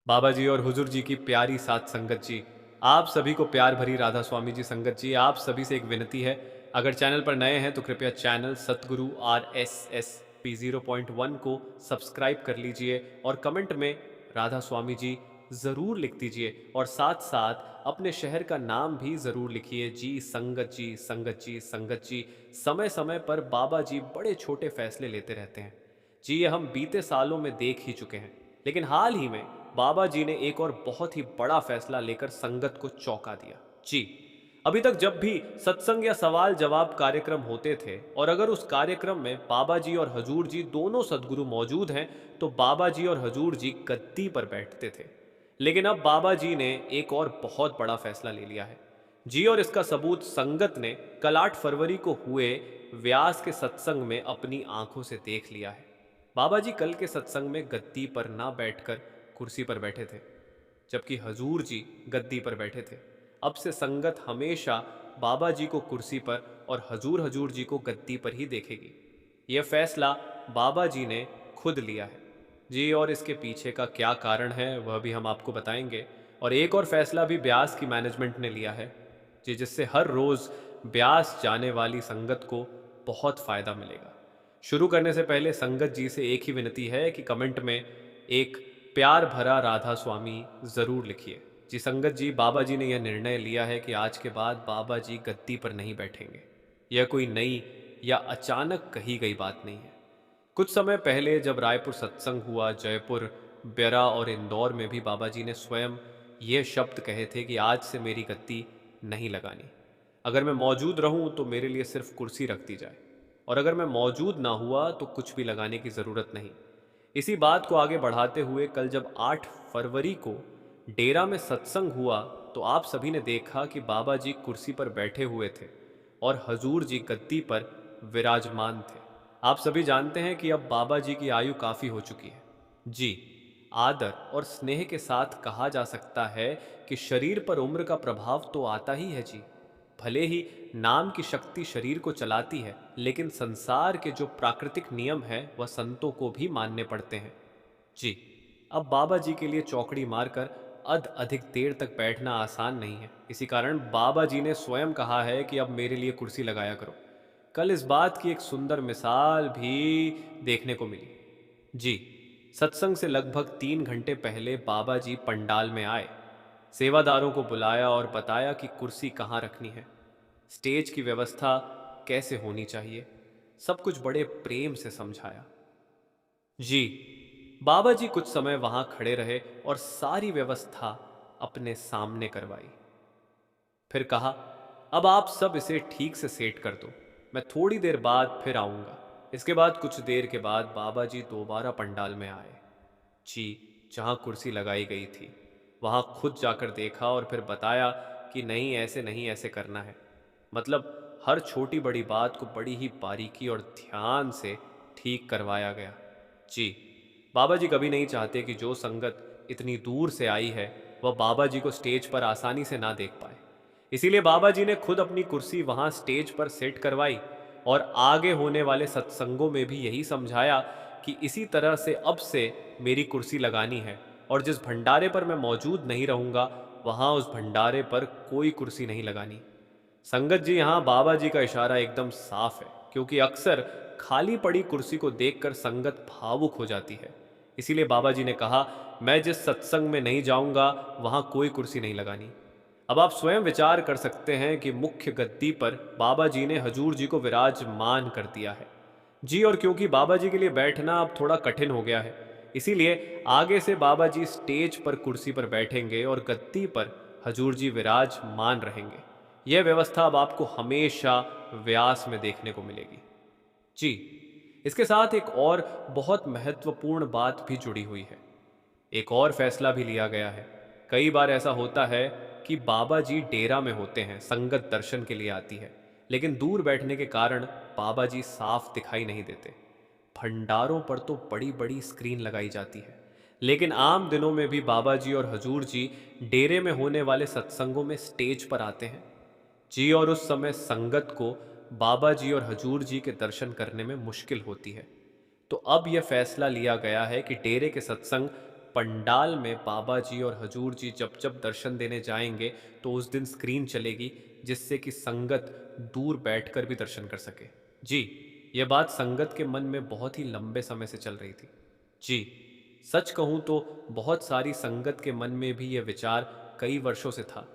बाबा जी और हुजूर जी की प्यारी सात संगत जी, आप सभी को प्यार भरी राधा स्वामी जी संगत जी, आप सभी से एक विनती है। अगर चैनल पर नए हैं तो कृपया चैनल सतगुरु RSS P0.1 को सब्सक्राइब कर लीजिए और कमेंट में राधा स्वामी जी ज़रूर लिख दीजिए और साथ साथ अपने शहर का नाम भी ज़रूर लिखिए। जी संगत जी, संगत जी, संगत जी। समय समय पर बाबा जी बड़े छोटे फैसले लेते रहते हैं। जी, ये हम बीते सालों में देख ही चुके हैं, लेकिन हाल ही में बाबा जी ने एक और बहुत ही बड़ा फैसला लेकर संगत को चौंका दिया। जी, अभी तक जब भी सत्संग या सवाल जवाब कार्यक्रम होते थे और अगर उस कार्यक्रम में बाबा जी और हजूर जी दोनों सदगुरु मौजूद हैं, तो बाबा जी और हजूर जी गद्दी पर बैठते थे। लेकिन अब बाबा जी ने एक और बहुत बड़ा फैसला ले लिया है। जी, और इसका सबूत संगत ने कल 8 फरवरी को हुए व्यास के सत्संग में अपनी आंखों से देख लिया है। बाबा जी कल के सत्संग में गद्दी पर ना बैठकर कुर्सी पर बैठे थे, जबकि हजूर जी गद्दी पर बैठे थे। अब से संगत हमेशा बाबा जी को कुर्सी पर और हजूर हजूर जी को गद्दी पर ही देखेगी। यह फैसला बाबा जी ने खुद लिया है। जी, और इसके पीछे का क्या कारण है वह भी हम आपको बताएंगे। और एक और फैसला भी ब्यास की मैनेजमेंट ने लिया है जी, जिससे हर रोज ब्यास जाने वाली संगत को बहुत फायदा मिलेगा। शुरू करने से पहले संगत जी से एक ही विनती है कि कमेंट में एक प्यार भरा राधा स्वामी ज़रूर लिखिए। जी संगत जी, बाबा जी ने यह निर्णय लिया है कि आज के बाद बाबा जी गद्दी पर नहीं बैठेंगे। यह कोई नई या अचानक कही गई बात नहीं है। कुछ समय पहले जब रायपुर सत्संग हुआ, जयपुर, बेरा और इंदौर में भी बाबा जी ने स्वयं ये शब्द कहे थे कि आज से मेरी गद्दी नहीं लगानी। अगर मैं मौजूद रहूं तो मेरे लिए सिर्फ कुर्सी रख दी जाए, और अगर मैं मौजूद ना हुआ तो कुछ भी लगाने की ज़रूरत नहीं। इसी बात को आगे बढ़ाते हुए कल जब 8 फरवरी को डेरा में सत्संग हुआ, तो आप सभी ने देखा कि बाबा जी कुर्सी पर बैठे हुए थे और हजूर जी गद्दी पर विराजमान थे। आप सभी जानते हैं कि अब बाबा जी की आयु काफ़ी हो चुकी है। जी, आदर और स्नेह के साथ कहा जा सकता है कि शरीर पर उम्र का प्रभाव तो आता ही है जी। भले ही नाम की शक्ति शरीर को चलाती है, लेकिन संसार के जो प्राकृतिक नियम है वह संतों को भी मानने पड़ते हैं। जी, अब बाबा जी के लिए चौकड़ी मारकर अधिक देर तक बैठना आसान नहीं है। इसी कारण बाबा जी ने स्वयं कहा है कि अब मेरे लिए कुर्सी लगाया करो। कल इस बात की एक सुंदर मिसाल भी देखने को मिली। जी, सत्संग से लगभग 3 घंटे पहले बाबा जी पंडाल में आए, सेवादारों को बुलाया और बताया कि कुर्सी कहाँ रखनी है, स्टेज की व्यवस्था कैसे होनी चाहिए। सब कुछ बड़े प्रेम से समझाया। जी, बाबा जी कुछ समय वहां खड़े रहे और सारी व्यवस्था अपने सामने करवाई। फिर कहा, अब आप सब इसे ठीक से सेट कर दो, मैं थोड़ी देर बाद फिर आऊंगा। इसके बाद कुछ देर के बाद बाबा जी दोबारा पंडाल में आए। जी, जहाँ कुर्सी लगाई गई थी वहाँ खुद जाकर देखा और फिर बताया कि नहीं, ऐसे नहीं, ऐसे करना है। मतलब हर छोटी बड़ी बात को बड़ी ही बारीकी और ध्यान से ठीक करवाया गया। जी, बाबा जी कभी नहीं चाहते कि जो संगत इतनी दूर से आई है वह बाबा जी को स्टेज पर आसानी से ना देख पाए। इसीलिए बाबा जी ने खुद अपनी कुर्सी वहां स्टेज पर सेट करवाई और आगे होने वाले सत्संगों में भी यही समझाया कि इसी तरह से अब से मेरी कुर्सी लगानी है, और जिस भंडारे पर मैं मौजूद नहीं रहूंगा वहां उस भंडारे पर कोई कुर्सी नहीं लगानी। संगत जी, यहाँ बाबा जी का इशारा एकदम साफ है, क्योंकि अक्सर खाली पड़ी कुर्सी को देखकर संगत भावुक हो जाती है। इसीलिए बाबा जी ने कहा, मैं जिस सत्संग में नहीं जाऊंगा वहां कोई कुर्सी नहीं लगानी। अब आप स्वयं विचार कर सकते हैं कि मुख्य गद्दी पर बाबा जी ने हजूर जी को विराजमान कर दिया है। जी, और क्योंकि बाबा जी के लिए बैठना अब थोड़ा कठिन हो गया है, इसीलिए आगे से बाबा जी स्टेज पर कुर्सी पर बैठेंगे और गद्दी पर हजूर जी विराजमान रहेंगे। यह व्यवस्था अब आपको हमेशा व्यास में देखने को मिलेगी। जी, इसके साथ एक और बहुत महत्वपूर्ण बात भी जुड़ी हुई है। एक और फैसला भी लिया गया है। कई बार ऐसा होता है कि बाबा जी डेरा में होते हैं, संगत दर्शन के लिए आती है, लेकिन दूर बैठने के कारण बाबा जी साफ दिखाई नहीं देते। भंडारों पर तो बड़ी बड़ी स्क्रीन लगाई जाती है, लेकिन आम दिनों में भी बाबा जी और हजूर जी डेरे में होने वाले सत्संगों में स्टेज पर आते हैं। जी, और उस समय संगत को बाबा जी और हजूर जी के दर्शन करने में मुश्किल होती है। तो अब यह फैसला लिया गया है कि डेरे के सत्संग पंडाल में बाबा जी और हजूर जी जब जब दर्शन देने जाएंगे तो उस दिन स्क्रीन चलेगी, जिससे कि संगत दूर बैठकर भी दर्शन कर सके। जी, यह बात संगत के मन में बहुत ही लंबे समय से चल रही थी। जी, सच कहूँ तो बहुत सारी संगत के मन में भी यह विचार कई वर्षों से था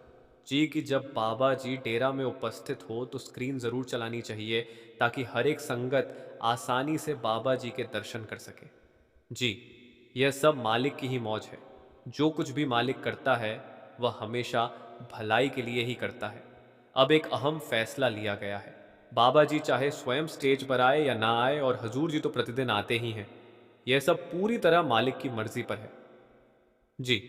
जी, कि जब बाबा जी डेरा में उपस्थित हो तो स्क्रीन ज़रूर चलानी चाहिए, ताकि हर एक संगत आसानी से बाबा जी के दर्शन कर सके। जी, यह सब मालिक की ही मौज है। जो कुछ भी मालिक करता है वह हमेशा भलाई के लिए ही करता है। अब एक अहम फैसला लिया गया है। बाबा जी चाहे स्वयं स्टेज पर आए या ना आए, और हजूर जी तो प्रतिदिन आते ही हैं। यह सब पूरी तरह मालिक की मर्जी पर है। जी,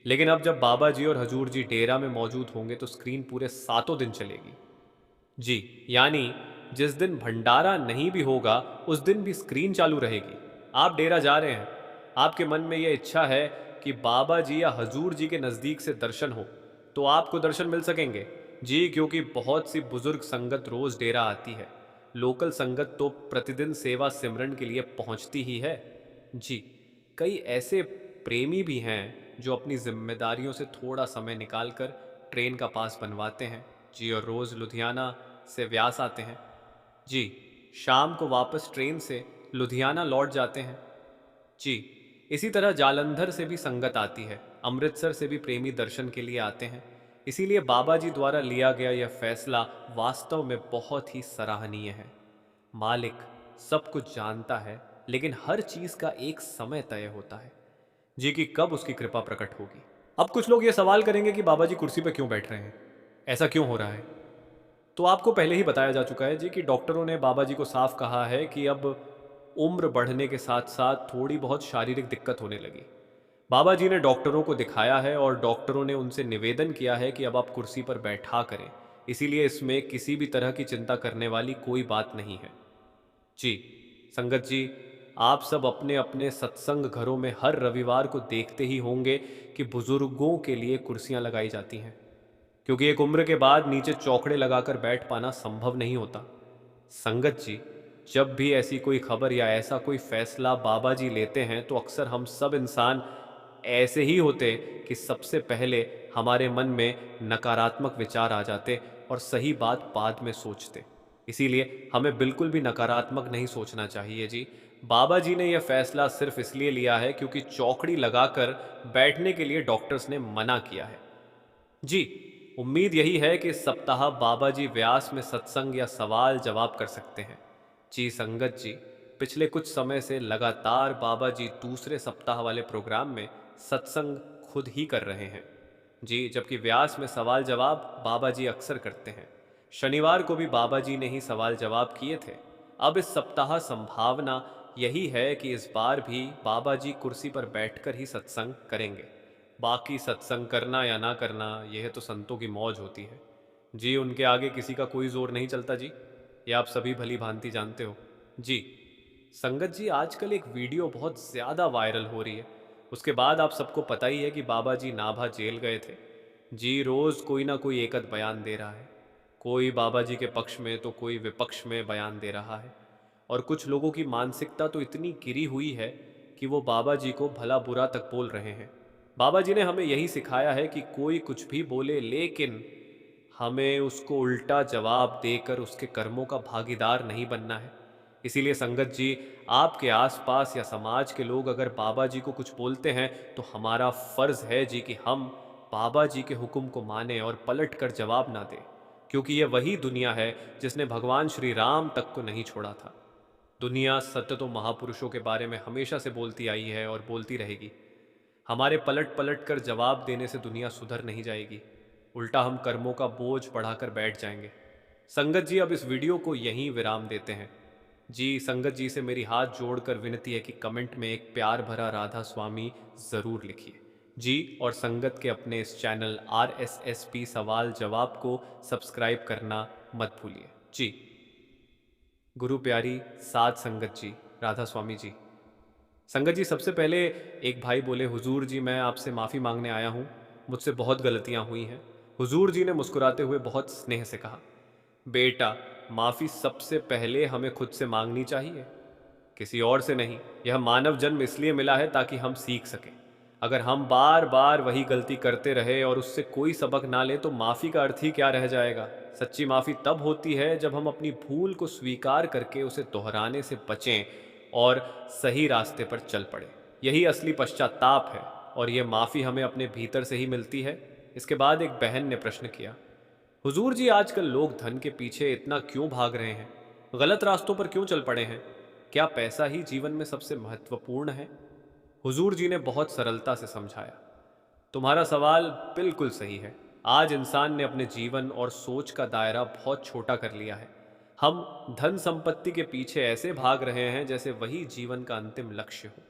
लेकिन अब जब बाबा जी और हजूर जी डेरा में मौजूद होंगे तो स्क्रीन पूरे 7 दिन चलेगी। जी, यानी जिस दिन भंडारा नहीं भी होगा उस दिन भी स्क्रीन चालू रहेगी। आप डेरा जा रहे हैं, आपके मन में यह इच्छा है कि बाबा जी या हजूर जी के नज़दीक से दर्शन हो, तो आपको दर्शन मिल सकेंगे। जी, क्योंकि बहुत सी बुजुर्ग संगत रोज डेरा आती है। लोकल संगत तो प्रतिदिन सेवा सिमरन के लिए पहुंचती ही है। जी, कई ऐसे प्रेमी भी हैं जो अपनी जिम्मेदारियों से थोड़ा समय निकालकर ट्रेन का पास बनवाते हैं। जी, और रोज लुधियाना से व्यास आते हैं। जी, शाम को वापस ट्रेन से लुधियाना लौट जाते हैं। जी, इसी तरह जालंधर से भी संगत आती है, अमृतसर से भी प्रेमी दर्शन के लिए आते हैं। इसीलिए बाबा जी द्वारा लिया गया यह फैसला वास्तव में बहुत ही सराहनीय है। मालिक सब कुछ जानता है, लेकिन हर चीज का एक समय तय होता है जी, कि कब उसकी कृपा प्रकट होगी। अब कुछ लोग ये सवाल करेंगे कि बाबा जी कुर्सी पर क्यों बैठ रहे हैं, ऐसा क्यों हो रहा है। तो आपको पहले ही बताया जा चुका है जी, कि डॉक्टरों ने बाबा जी को साफ कहा है कि अब उम्र बढ़ने के साथ साथ थोड़ी बहुत शारीरिक दिक्कत होने लगी। बाबा जी ने डॉक्टरों को दिखाया है और डॉक्टरों ने उनसे निवेदन किया है कि अब आप कुर्सी पर बैठा करें। इसीलिए इसमें किसी भी तरह की चिंता करने वाली कोई बात नहीं है। जी, संगत जी, आप सब अपने अपने सत्संग घरों में हर रविवार को देखते ही होंगे कि बुजुर्गों के लिए कुर्सियां लगाई जाती हैं, क्योंकि एक उम्र के बाद नीचे चौकड़े लगाकर बैठ पाना संभव नहीं होता। संगत जी, जब भी ऐसी कोई खबर या ऐसा कोई फैसला बाबा जी लेते हैं तो अक्सर हम सब इंसान ऐसे ही होते कि सबसे पहले हमारे मन में नकारात्मक विचार आ जाते और सही बात बाद में सोचते। इसीलिए हमें बिल्कुल भी नकारात्मक नहीं सोचना चाहिए जी। बाबा जी ने यह फैसला सिर्फ इसलिए लिया है क्योंकि चौकड़ी लगाकर बैठने के लिए डॉक्टर्स ने मना किया है। जी, उम्मीद यही है कि इस सप्ताह बाबा जी व्यास में सत्संग या सवाल जवाब कर सकते हैं। जी संगत जी, पिछले कुछ समय से लगातार बाबा जी दूसरे सप्ताह वाले प्रोग्राम में सत्संग खुद ही कर रहे हैं। जी, जबकि व्यास में सवाल जवाब बाबा जी अक्सर करते हैं। शनिवार को भी बाबा जी ने ही सवाल जवाब किए थे। अब इस सप्ताह संभावना यही है कि इस बार भी बाबा जी कुर्सी पर बैठकर ही सत्संग करेंगे। बाकी सत्संग करना या ना करना यह तो संतों की मौज होती है। जी, उनके आगे किसी का कोई जोर नहीं चलता जी, ये आप सभी भली भांति जानते हो। जी, संगत जी, आजकल एक वीडियो बहुत ज़्यादा वायरल हो रही है। उसके बाद आप सबको पता ही है कि बाबा जी नाभा जेल गए थे। जी, रोज़ कोई ना कोई एकत बयान दे रहा है। कोई बाबा जी के पक्ष में तो कोई विपक्ष में बयान दे रहा है। और कुछ लोगों की मानसिकता तो इतनी गिरी हुई है कि वो बाबा जी को भला बुरा तक बोल रहे हैं। बाबा जी ने हमें यही सिखाया है कि कोई कुछ भी बोले, लेकिन हमें उसको उल्टा जवाब देकर उसके कर्मों का भागीदार नहीं बनना है। इसीलिए संगत जी, आपके आसपास या समाज के लोग अगर बाबा जी को कुछ बोलते हैं तो हमारा फर्ज है जी कि हम बाबा जी के हुक्म को माने और पलट कर जवाब ना दें, क्योंकि यह वही दुनिया है जिसने भगवान श्री राम तक को नहीं छोड़ा था। दुनिया सत्य तो महापुरुषों के बारे में हमेशा से बोलती आई है और बोलती रहेगी। हमारे पलट पलट कर जवाब देने से दुनिया सुधर नहीं जाएगी, उल्टा हम कर्मों का बोझ बढ़ाकर बैठ जाएंगे। संगत जी, अब इस वीडियो को यहीं विराम देते हैं। जी, संगत जी से मेरी हाथ जोड़कर विनती है कि कमेंट में एक प्यार भरा राधा स्वामी ज़रूर लिखिए जी, और संगत के अपने इस चैनल RSSP सवाल जवाब को सब्सक्राइब करना मत भूलिए जी। गुरु प्यारी साध संगत जी, राधा स्वामी जी। संगत जी, सबसे पहले एक भाई बोले, हुजूर जी मैं आपसे माफ़ी मांगने आया हूँ, मुझसे बहुत गलतियाँ हुई हैं। हुजूर जी ने मुस्कुराते हुए बहुत स्नेह से कहा, बेटा, माफ़ी सबसे पहले हमें खुद से मांगनी चाहिए, किसी और से नहीं। यह मानव जन्म इसलिए मिला है ताकि हम सीख सकें। अगर हम बार बार वही गलती करते रहे और उससे कोई सबक ना ले तो माफ़ी का अर्थ ही क्या रह जाएगा। सच्ची माफ़ी तब होती है जब हम अपनी भूल को स्वीकार करके उसे दोहराने से बचें और सही रास्ते पर चल पड़े। यही असली पश्चाताप है और यह माफ़ी हमें अपने भीतर से ही मिलती है। इसके बाद एक बहन ने प्रश्न किया, हुजूर जी, आजकल लोग धन के पीछे इतना क्यों भाग रहे हैं? गलत रास्तों पर क्यों चल पड़े हैं? क्या पैसा ही जीवन में सबसे महत्वपूर्ण है? हुजूर जी ने बहुत सरलता से समझाया, तुम्हारा सवाल बिल्कुल सही है। आज इंसान ने अपने जीवन और सोच का दायरा बहुत छोटा कर लिया है। हम धन संपत्ति के पीछे ऐसे भाग रहे हैं जैसे वही जीवन का अंतिम लक्ष्य हो।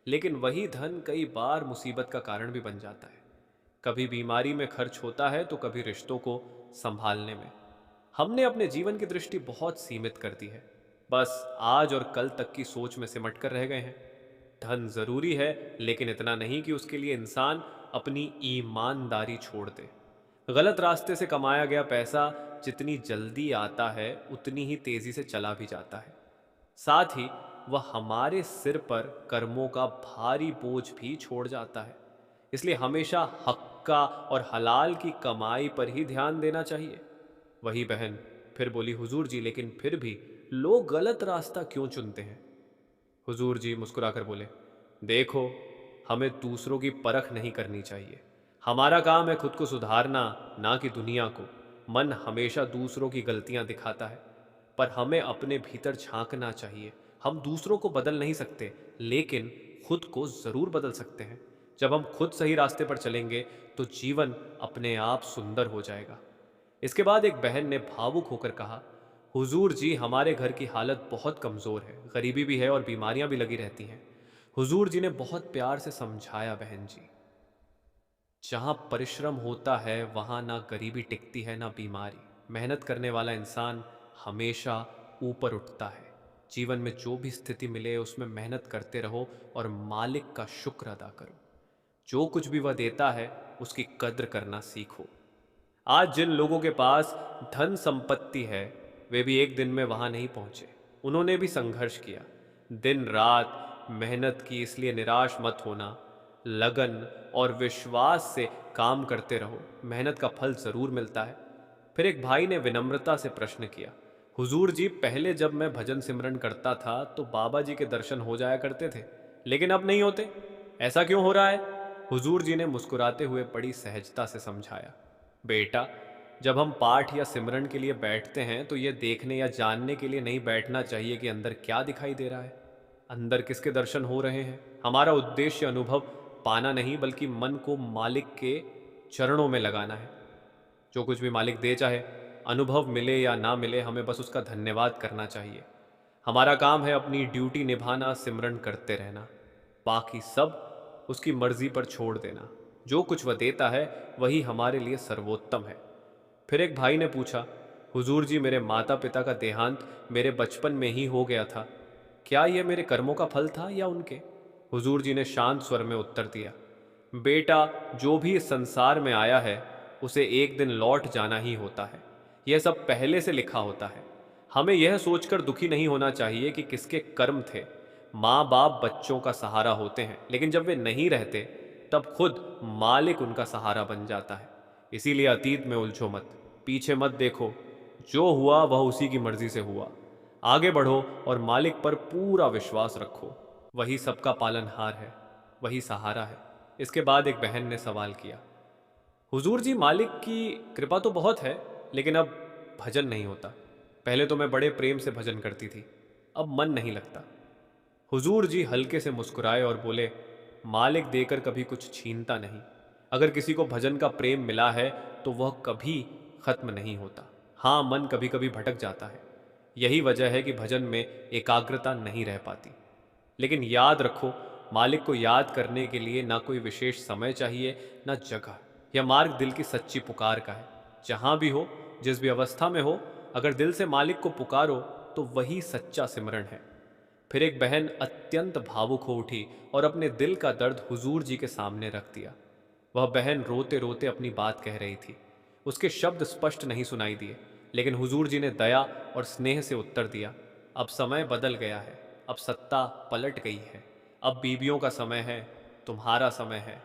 लेकिन वही धन कई बार मुसीबत का कारण भी बन जाता है। कभी बीमारी में खर्च होता है तो कभी रिश्तों को संभालने में। हमने अपने जीवन की दृष्टि बहुत सीमित कर दी है, बस आज और कल तक की सोच में सिमट कर रह गए हैं। धन जरूरी है, लेकिन इतना नहीं कि उसके लिए इंसान अपनी ईमानदारी छोड़ दे। गलत रास्ते से कमाया गया पैसा जितनी जल्दी आता है उतनी ही तेजी से चला भी जाता है। साथ ही वह हमारे सिर पर कर्मों का भारी बोझ भी छोड़ जाता है। इसलिए हमेशा हक्का और हलाल की कमाई पर ही ध्यान देना चाहिए। वही बहन फिर बोली, हुजूर जी, लेकिन फिर भी लोग गलत रास्ता क्यों चुनते हैं? हुजूर जी मुस्कुराकर बोले, देखो, हमें दूसरों की परख नहीं करनी चाहिए। हमारा काम है खुद को सुधारना, ना कि दुनिया को। मन हमेशा दूसरों की गलतियां दिखाता है, पर हमें अपने भीतर झांकना चाहिए। हम दूसरों को बदल नहीं सकते, लेकिन खुद को जरूर बदल सकते हैं। जब हम खुद सही रास्ते पर चलेंगे तो जीवन अपने आप सुंदर हो जाएगा। इसके बाद एक बहन ने भावुक होकर कहा, हुजूर जी, हमारे घर की हालत बहुत कमज़ोर है, गरीबी भी है और बीमारियां भी लगी रहती हैं। हुजूर जी ने बहुत प्यार से समझाया, बहन जी, जहाँ परिश्रम होता है वहाँ ना गरीबी टिकती है ना बीमारी। मेहनत करने वाला इंसान हमेशा ऊपर उठता है। जीवन में जो भी स्थिति मिले उसमें मेहनत करते रहो और मालिक का शुक्र अदा करो। जो कुछ भी वह देता है उसकी कद्र करना सीखो। आज जिन लोगों के पास धन संपत्ति है वे भी एक दिन में वहां नहीं पहुंचे। उन्होंने भी संघर्ष किया, दिन रात मेहनत की। इसलिए निराश मत होना, लगन और विश्वास से काम करते रहो, मेहनत का फल जरूर मिलता है। फिर एक भाई ने विनम्रता से प्रश्न किया, हुजूर जी, पहले जब मैं भजन सिमरन करता था तो बाबा जी के दर्शन हो जाया करते थे, लेकिन अब नहीं होते। ऐसा क्यों हो रहा है? हुजूर जी ने मुस्कुराते हुए बड़ी सहजता से समझाया, बेटा, जब हम पाठ या सिमरन के लिए बैठते हैं तो यह देखने या जानने के लिए नहीं बैठना चाहिए कि अंदर क्या दिखाई दे रहा है, अंदर किसके दर्शन हो रहे हैं। हमारा उद्देश्य अनुभव पाना नहीं, बल्कि मन को मालिक के चरणों में लगाना है। जो कुछ भी मालिक दे, चाहे अनुभव मिले या ना मिले, हमें बस उसका धन्यवाद करना चाहिए। हमारा काम है अपनी ड्यूटी निभाना, सिमरन करते रहना, बाकी सब उसकी मर्जी पर छोड़ देना। जो कुछ वह देता है वही हमारे लिए सर्वोत्तम है। फिर एक भाई ने पूछा, हुजूर जी, मेरे माता पिता का देहांत मेरे बचपन में ही हो गया था, क्या यह मेरे कर्मों का फल था या उनके? हुजूर जी ने शांत स्वर में उत्तर दिया, बेटा, जो भी इस संसार में आया है उसे एक दिन लौट जाना ही होता है। यह सब पहले से लिखा होता है। हमें यह सोचकर दुखी नहीं होना चाहिए कि किसके कर्म थे। माँ बाप बच्चों का सहारा होते हैं, लेकिन जब वे नहीं रहते तब खुद मालिक उनका सहारा बन जाता है। इसीलिए अतीत में उलझो मत, पीछे मत देखो। जो हुआ वह उसी की मर्जी से हुआ। आगे बढ़ो और मालिक पर पूरा विश्वास रखो। वही सबका पालनहार है, वही सहारा है। इसके बाद एक बहन ने सवाल किया, हुजूर जी, मालिक की कृपा तो बहुत है, लेकिन अब भजन नहीं होता। पहले तो मैं बड़े प्रेम से भजन करती थी, अब मन नहीं लगता। हुजूर जी हल्के से मुस्कुराए और बोले, मालिक देकर कभी कुछ छीनता नहीं। अगर किसी को भजन का प्रेम मिला है तो वह कभी खत्म नहीं होता। हाँ, मन कभी कभी भटक जाता है। यही वजह है कि भजन में एकाग्रता नहीं रह पाती। लेकिन याद रखो, मालिक को याद करने के लिए ना कोई विशेष समय चाहिए, ना जगह। यह मार्ग दिल की सच्ची पुकार का है। जहां भी हो, जिस भी अवस्था में हो, अगर दिल से मालिक को पुकारो तो वही सच्चा सिमरन है। फिर एक बहन अत्यंत भावुक हो उठी और अपने दिल का दर्द हुजूर जी के सामने रख दिया। वह बहन रोते रोते अपनी बात कह रही थी। उसके शब्द स्पष्ट नहीं सुनाई दिए, लेकिन हुजूर जी ने दया और स्नेह से उत्तर दिया, अब समय बदल गया है, अब सत्ता पलट गई है, अब बीबियों का समय है, तुम्हारा समय है।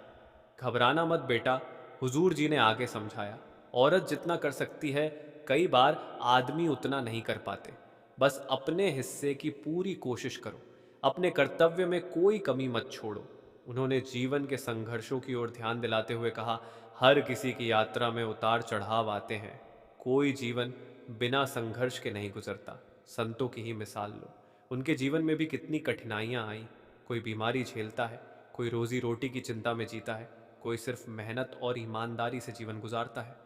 घबराना मत बेटा, हुजूर जी ने आगे समझाया। औरत जितना कर सकती है, कई बार आदमी उतना नहीं कर पाते। बस अपने हिस्से की पूरी कोशिश करो, अपने कर्तव्य में कोई कमी मत छोड़ो। उन्होंने जीवन के संघर्षों की ओर ध्यान दिलाते हुए कहा, हर किसी की यात्रा में उतार चढ़ाव आते हैं। कोई जीवन बिना संघर्ष के नहीं गुजरता। संतों की ही मिसाल लो, उनके जीवन में भी कितनी कठिनाइयां आई। कोई बीमारी झेलता है, कोई रोजी रोटी की चिंता में जीता है, कोई सिर्फ मेहनत और ईमानदारी से जीवन गुजारता है।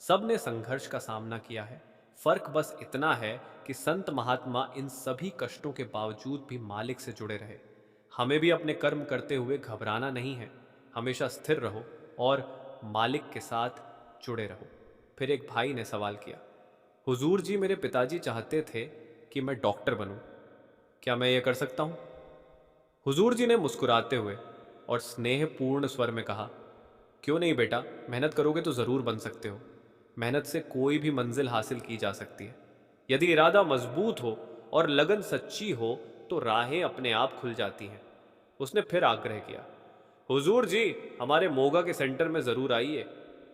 सब ने संघर्ष का सामना किया है। फर्क बस इतना है कि संत महात्मा इन सभी कष्टों के बावजूद भी मालिक से जुड़े रहे। हमें भी अपने कर्म करते हुए घबराना नहीं है। हमेशा स्थिर रहो और मालिक के साथ जुड़े रहो। फिर एक भाई ने सवाल किया, हुजूर जी, मेरे पिताजी चाहते थे कि मैं डॉक्टर बनूं, क्या मैं ये कर सकता हूं? हुजूर जी ने मुस्कुराते हुए और स्नेहपूर्ण स्वर में कहा, क्यों नहीं बेटा, मेहनत करोगे तो ज़रूर बन सकते हो। मेहनत से कोई भी मंजिल हासिल की जा सकती है। यदि इरादा मजबूत हो और लगन सच्ची हो तो राहें अपने आप खुल जाती हैं। उसने फिर आग्रह किया, हुजूर जी, हमारे मोगा के सेंटर में ज़रूर आइए।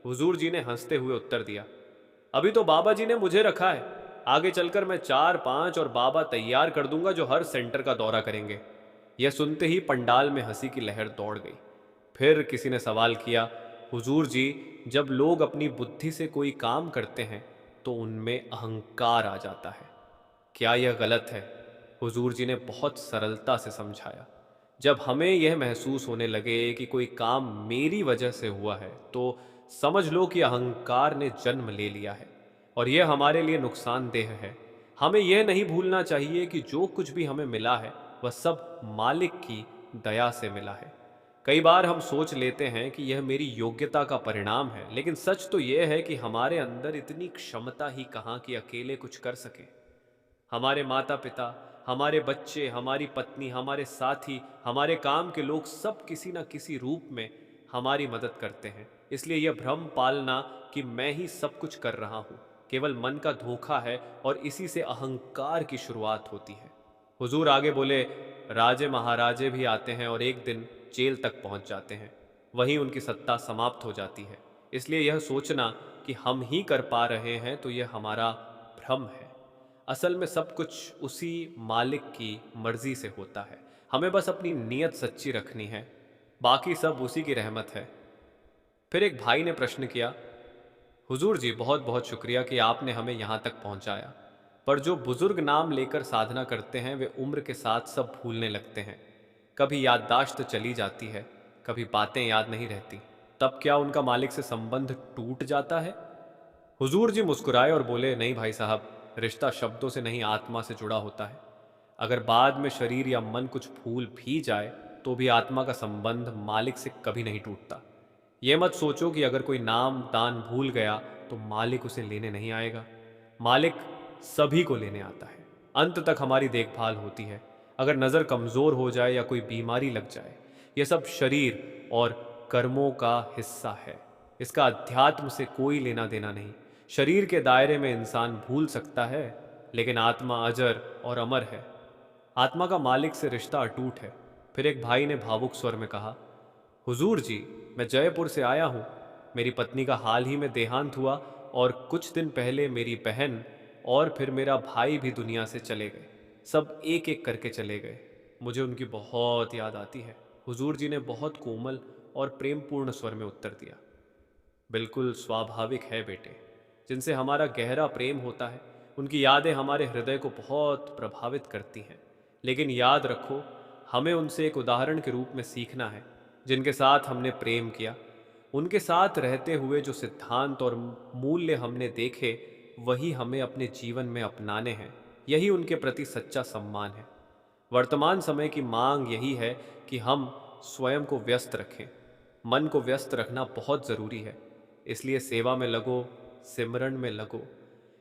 हुजूर जी ने हंसते हुए उत्तर दिया, अभी तो बाबा जी ने मुझे रखा है, आगे चलकर मैं 4-5 और बाबा तैयार कर दूंगा जो हर सेंटर का दौरा करेंगे। यह सुनते ही पंडाल में हंसी की लहर दौड़ गई। फिर किसी ने सवाल किया, हुजूर जी, जब लोग अपनी बुद्धि से कोई काम करते हैं तो उनमें अहंकार आ जाता है, क्या यह गलत है? हुजूर जी ने बहुत सरलता से समझाया, जब हमें यह महसूस होने लगे कि कोई काम मेरी वजह से हुआ है तो समझ लो कि अहंकार ने जन्म ले लिया है और यह हमारे लिए नुकसानदेह है। हमें यह नहीं भूलना चाहिए कि जो कुछ भी हमें मिला है वह सब मालिक की दया से मिला है। कई बार हम सोच लेते हैं कि यह मेरी योग्यता का परिणाम है, लेकिन सच तो यह है कि हमारे अंदर इतनी क्षमता ही कहाँ कि अकेले कुछ कर सके। हमारे माता पिता, हमारे बच्चे, हमारी पत्नी, हमारे साथी, हमारे काम के लोग सब किसी न किसी रूप में हमारी मदद करते हैं। इसलिए यह भ्रम पालना कि मैं ही सब कुछ कर रहा हूँ केवल मन का धोखा है और इसी से अहंकार की शुरुआत होती है। हुजूर आगे बोले, राजे महाराजे भी आते हैं और एक दिन जेल तक पहुंच जाते हैं। वहीं उनकी सत्ता समाप्त हो जाती है। इसलिए यह सोचना कि हम ही कर पा रहे हैं तो यह हमारा भ्रम है। असल में सब कुछ उसी मालिक की मर्जी से होता है। हमें बस अपनी नीयत सच्ची रखनी है, बाकी सब उसी की रहमत है। फिर एक भाई ने प्रश्न किया, हुजूर जी, बहुत बहुत शुक्रिया कि आपने हमें यहाँ तक पहुँचाया, पर जो बुजुर्ग नाम लेकर साधना करते हैं वे उम्र के साथ सब भूलने लगते हैं। कभी याददाश्त चली जाती है, कभी बातें याद नहीं रहती। तब क्या उनका मालिक से संबंध टूट जाता है? हुजूर जी मुस्कुराए और बोले, नहीं भाई साहब, रिश्ता शब्दों से नहीं आत्मा से जुड़ा होता है। अगर बाद में शरीर या मन कुछ भूल भी जाए तो भी आत्मा का संबंध मालिक से कभी नहीं टूटता। ये मत सोचो कि अगर कोई नाम दान भूल गया तो मालिक उसे लेने नहीं आएगा। मालिक सभी को लेने आता है। अंत तक हमारी देखभाल होती है। अगर नज़र कमज़ोर हो जाए या कोई बीमारी लग जाए, यह सब शरीर और कर्मों का हिस्सा है। इसका अध्यात्म से कोई लेना देना नहीं। शरीर के दायरे में इंसान भूल सकता है, लेकिन आत्मा अजर और अमर है। आत्मा का मालिक से रिश्ता अटूट है। फिर एक भाई ने भावुक स्वर में कहा, हुजूर जी, मैं जयपुर से आया हूँ। मेरी पत्नी का हाल ही में देहांत हुआ और कुछ दिन पहले मेरी बहन और फिर मेरा भाई भी दुनिया से चले गए। सब एक एक करके चले गए। मुझे उनकी बहुत याद आती है। हुजूर जी ने बहुत कोमल और प्रेमपूर्ण स्वर में उत्तर दिया, बिल्कुल स्वाभाविक है बेटे। जिनसे हमारा गहरा प्रेम होता है उनकी यादें हमारे हृदय को बहुत प्रभावित करती हैं। लेकिन याद रखो, हमें उनसे एक उदाहरण के रूप में सीखना है जिनके साथ हमने प्रेम किया। उनके साथ रहते हुए जो सिद्धांत और मूल्य हमने देखे वही हमें अपने जीवन में अपनाने हैं। यही उनके प्रति सच्चा सम्मान है। वर्तमान समय की मांग यही है कि हम स्वयं को व्यस्त रखें। मन को व्यस्त रखना बहुत ज़रूरी है। इसलिए सेवा में लगो, सिमरन में लगो।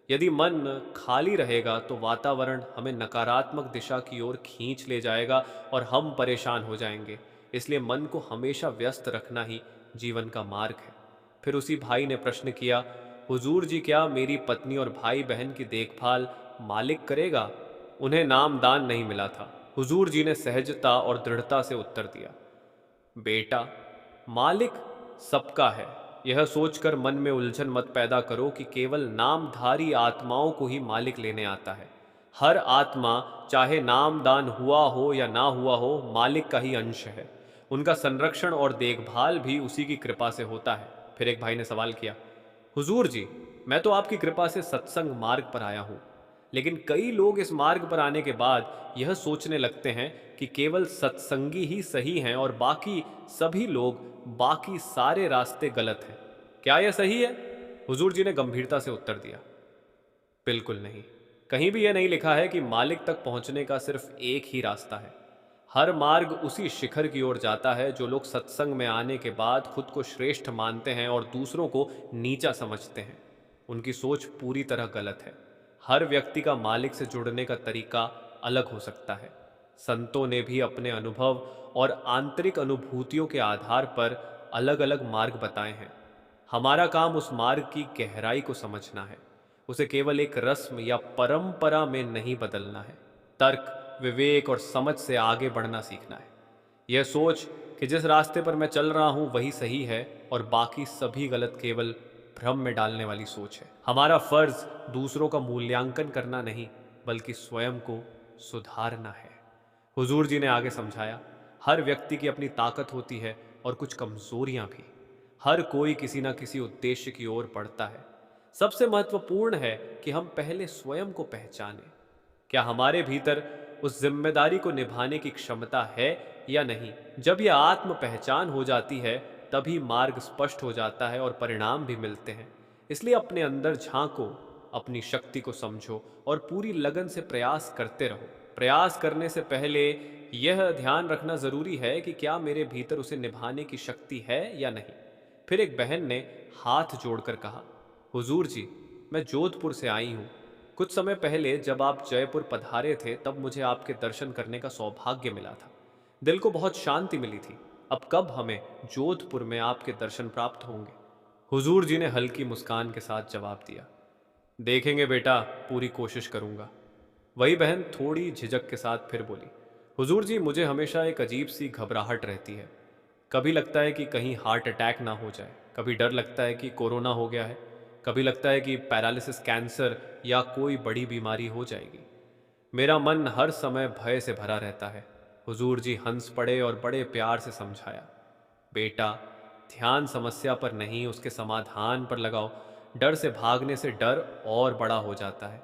यदि मन खाली रहेगा तो वातावरण हमें नकारात्मक दिशा की ओर खींच ले जाएगा और हम परेशान हो जाएंगे। इसलिए मन को हमेशा व्यस्त रखना ही जीवन का मार्ग है। फिर उसी भाई ने प्रश्न किया, हुजूर जी, क्या मेरी पत्नी और भाई बहन की देखभाल मालिक करेगा? उन्हें नाम दान नहीं मिला था। हुजूर जी ने सहजता और दृढ़ता से उत्तर दिया, बेटा, मालिक सबका है, यह सोचकर मन में उलझन मत पैदा करो कि केवल नामधारी आत्माओं को ही मालिक लेने आता है। हर आत्मा, चाहे नामदान हुआ हो या ना हुआ हो, मालिक का ही अंश है। उनका संरक्षण और देखभाल भी उसी की कृपा से होता है। फिर एक भाई ने सवाल किया, हुजूर जी, मैं तो आपकी कृपा से सत्संग मार्ग पर आया हूँ, लेकिन कई लोग इस मार्ग पर आने के बाद यह सोचने लगते हैं कि केवल सत्संगी ही सही हैं और बाकी सभी लोग, बाकी सारे रास्ते गलत हैं। क्या यह सही है? हुजूर जी ने गंभीरता से उत्तर दिया, बिल्कुल नहीं। कहीं भी यह नहीं लिखा है कि मालिक तक पहुंचने का सिर्फ एक ही रास्ता है। हर मार्ग उसी शिखर की ओर जाता है जो लोग सत्संग में आने के बाद खुद को श्रेष्ठ मानते हैं और दूसरों को नीचा समझते हैं। उनकी सोच पूरी तरह गलत है। हर व्यक्ति का मालिक से जुड़ने का तरीका अलग हो सकता है। संतों ने भी अपने अनुभव और आंतरिक अनुभूतियों के आधार पर अलग अलग मार्ग बताए हैं। हमारा काम उस मार्ग की गहराई को समझना है, उसे केवल एक रस्म या परंपरा में नहीं बदलना है। तर्क, विवेक और समझ से आगे बढ़ना सीखना है। यह सोच कि जिस रास्ते पर मैं चल रहा हूं वही सही है और बाकी सभी गलत, केवल भ्रम में डालने वाली सोच है। हमारा फर्ज दूसरों का मूल्यांकन करना नहीं, बल्कि स्वयं को सुधारना है। हुजूर जी ने आगे समझाया, हर व्यक्ति की अपनी ताकत होती है और कुछ कमजोरियां भी। हर कोई किसी ना किसी उद्देश्य की ओर बढ़ता है। सबसे महत्वपूर्ण है कि हम पहले स्वयं को पहचानें। क्या हमारे भीतर उस जिम्मेदारी को निभाने की क्षमता है या नहीं? जब यह आत्म पहचान हो जाती है, तभी मार्ग स्पष्ट हो जाता है और परिणाम भी मिलते हैं। इसलिए अपने अंदर झांको, अपनी शक्ति को समझो और पूरी लगन से प्रयास करते रहो। प्रयास करने से पहले यह ध्यान रखना जरूरी है कि क्या मेरे भीतर उसे निभाने की शक्ति है या नहीं। फिर एक बहन ने हाथ जोड़कर कहा, हुजूर जी, मैं जोधपुर से आई हूँ। कुछ समय पहले जब आप जयपुर पधारे थे, तब मुझे आपके दर्शन करने का सौभाग्य मिला था। दिल को बहुत शांति मिली थी। अब कब हमें जोधपुर में आपके दर्शन प्राप्त होंगे? हुजूर जी ने हल्की मुस्कान के साथ जवाब दिया, देखेंगे बेटा, पूरी कोशिश करूंगा। वही बहन थोड़ी झिझक के साथ फिर बोली, हुजूर जी, मुझे हमेशा एक अजीब सी घबराहट रहती है। कभी लगता है कि कहीं हार्ट अटैक ना हो जाए, कभी डर लगता है कि कोरोना हो गया है, कभी लगता है कि पैरालिसिस, कैंसर या कोई बड़ी बीमारी हो जाएगी। मेरा मन हर समय भय से भरा रहता है। हुजूर जी हंस पड़े और बड़े प्यार से समझाया, बेटा, ध्यान समस्या पर नहीं, उसके समाधान पर लगाओ। डर से भागने से डर और बड़ा हो जाता है।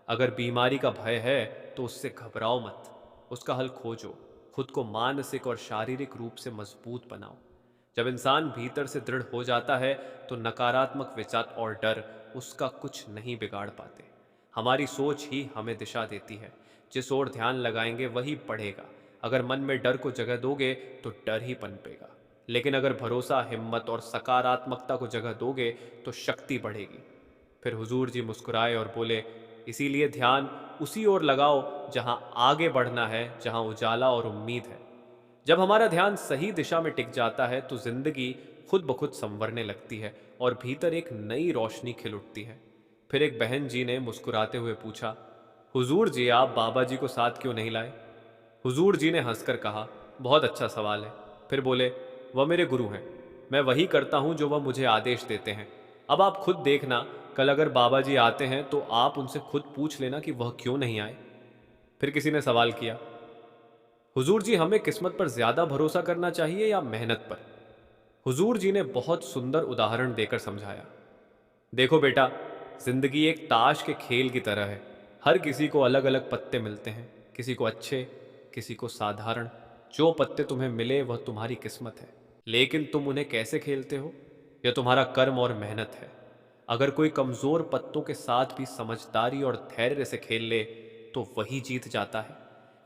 अगर बीमारी का भय है तो उससे घबराओ मत, उसका हल खोजो। खुद को मानसिक और शारीरिक रूप से मजबूत बनाओ। जब इंसान भीतर से दृढ़ हो जाता है तो नकारात्मक विचार और डर उसका कुछ नहीं बिगाड़ पाते। हमारी सोच ही हमें दिशा देती है। जिस ओर ध्यान लगाएंगे वही बढ़ेगा। अगर मन में डर को जगह दोगे तो डर ही पनपेगा, लेकिन अगर भरोसा, हिम्मत और सकारात्मकता को जगह दोगे तो शक्ति बढ़ेगी। फिर हुजूर जी मुस्कुराए और बोले, इसीलिए ध्यान उसी ओर लगाओ जहां आगे बढ़ना है, जहां उजाला और उम्मीद है। जब हमारा ध्यान सही दिशा में टिक जाता है तो जिंदगी खुद ब खुद संवरने लगती है और भीतर एक नई रोशनी खिल उठती है। फिर एक बहन जी ने मुस्कुराते हुए पूछा, हुजूर जी, आप बाबा जी को साथ क्यों नहीं लाए? हुजूर जी ने हंसकर कहा, बहुत अच्छा सवाल है। फिर बोले, वह मेरे गुरु हैं, मैं वही करता हूं जो वह मुझे आदेश देते हैं। अब आप खुद देखना, कल अगर बाबा जी आते हैं तो आप उनसे खुद पूछ लेना कि वह क्यों नहीं आए। फिर किसी ने सवाल किया, हुजूर जी, हमें किस्मत पर ज्यादा भरोसा करना चाहिए या मेहनत पर? हुजूर जी ने बहुत सुंदर उदाहरण देकर समझाया, देखो बेटा, जिंदगी एक ताश के खेल की तरह है। हर किसी को अलग अलग पत्ते मिलते हैं, किसी को अच्छे, किसी को साधारण। जो पत्ते तुम्हें मिले वह तुम्हारी किस्मत है, लेकिन तुम उन्हें कैसे खेलते हो यह तुम्हारा कर्म और मेहनत है। अगर कोई कमजोर पत्तों के साथ भी समझदारी और धैर्य से खेल ले तो वही जीत जाता है।